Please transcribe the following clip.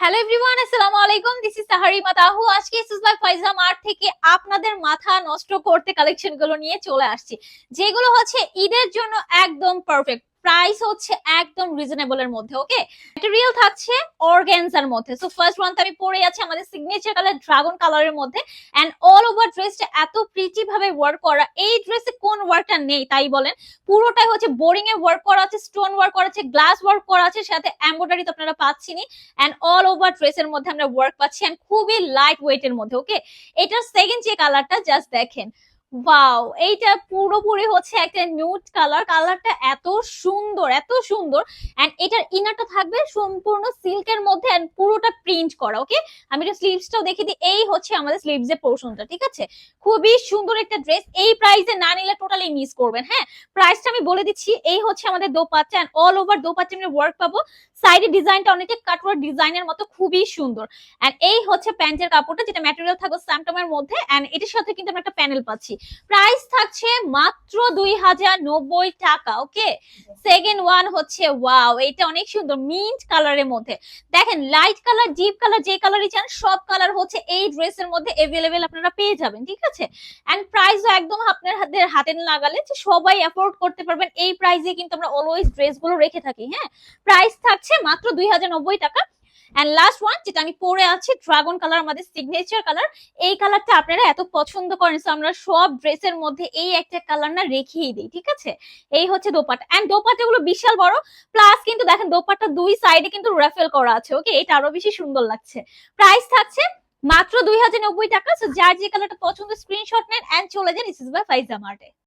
Hello everyone, আসসালামু আলাইকুম। This is Saharima Tahu. আজকে সুজলাক ফাইজাম আর্ট থেকে আপনাদের মাথা নষ্ট করতে কালেকশন গুলো নিয়ে চলে আসছি, যেগুলো হচ্ছে ঈদের জন্য একদম পারফেক্ট। প্রাইস হচ্ছে একদম রিজনেবল এর মধ্যে। ওকে, ম্যাটেরিয়াল থাকছে অর্গানজার মধ্যে। সো ফার্স্ট ওয়ান আমি পরে আছি আমাদের সিগনেচার কালার ড্রাগন কালারের মধ্যে, এন্ড অল ওভার ড্রেসটা এত প্রিটি ভাবে ওয়ার্ক করা। এই ড্রেসে কোন ওয়ার্কটা নেই তাই বলেন? পুরোটাই হচ্ছে বোরিং এ ওয়ার্ক করা আছে, স্টোন ওয়ার্ক করা আছে, গ্লাস ওয়ার্ক করা আছে, সাথে এমব্রয়ডারি তো আপনারা পাচ্ছেনই। এন্ড অল ওভার ড্রেসের মধ্যে আমরা ওয়ার্ক পাচ্ছি, এন্ড খুবই লাইট ওয়েট এর মধ্যে। ওকে, এটার সেকেন্ড যে কালারটা জাস্ট দেখেন, ওয়াও, এইটা পুরোপুরি হচ্ছে একটা নিউড কালার। কালারটা এত সুন্দর, এত সুন্দর। এন্ড এটার ইনারটা থাকবে সম্পূর্ণ সিল্কের মধ্যে, এন্ড পুরোটা প্রিন্ট করা। ওকে, আমি এটা স্লিভসটাও দেখিয়ে দিই। এই হচ্ছে আমাদের স্লিভস এর পোর্শনটা, ঠিক আছে? খুবই সুন্দর একটা ড্রেস। এই প্রাইসে না নিলে টোটালি মিস করবেন। হ্যাঁ, প্রাইসটা আমি বলে দিচ্ছি। এই হচ্ছে আমাদের dupatta, and all over dupatta আমরা ওয়ার্ক পাবো। সাইডের ডিজাইনটা অনেকটা কাটওয়ার্ক ডিজাইনের মতো, খুবই সুন্দর। এন্ড এই হচ্ছে প্যান্টের কাপড়টা, যেটা ম্যাটেরিয়াল থাকবে স্যামটমের মধ্যে, এন্ড এটার সাথে কিন্তু আমরা একটা প্যানেল পাচ্ছি। প্রাইস থাকছে মাত্র 2090 টাকা। ওকে, সেকেন্ড ওয়ান হচ্ছে ওয়াও, এটা অনেক সুন্দর মিন্ট কালারের মধ্যে। দেখেন, লাইট কালার, ডিপ কালার, যে কালারই চান সব কালার হচ্ছে এই ড্রেসের মধ্যে এভেলেবেল আপনারা পেয়ে যাবেন, ঠিক আছে? এন্ড প্রাইসও একদম আপনার হাতে লাগালে যে সবাই অ্যাফোর্ড করতে পারবেন, এই প্রাইসে কিন্তু আমরা অলওয়েজ ড্রেসগুলো রেখে থাকি। হ্যাঁ, প্রাইস থাকছে মাত্র 2090 টাকা। এন্ড লাস্ট ওয়ান যেটা আমি পরে আছি, ড্রাগন কালার, আমাদের সিগনেচার কালার। এই কালারটা আপনারা এত পছন্দ করেন, তো আমরা সব ড্রেসের মধ্যে এই একটা কালার না রেখেই দিই, ঠিক আছে? এই হচ্ছে দোপাট্টা, এন্ড দোপাট্টা গুলো বিশাল বড়। প্লাস কিন্তু দেখেন দোপাট্টা দুই সাইডে কিন্তু রাফেল করা আছে। ওকে, এটা আরো বেশি সুন্দর লাগছে। প্রাইস থাকছে মাত্র 2090 টাকা। সো যার যে কালারটা পছন্দ স্ক্রিনশট নেন এন্ড চলে যান ইসিস বাই ফাইজা মার্টে।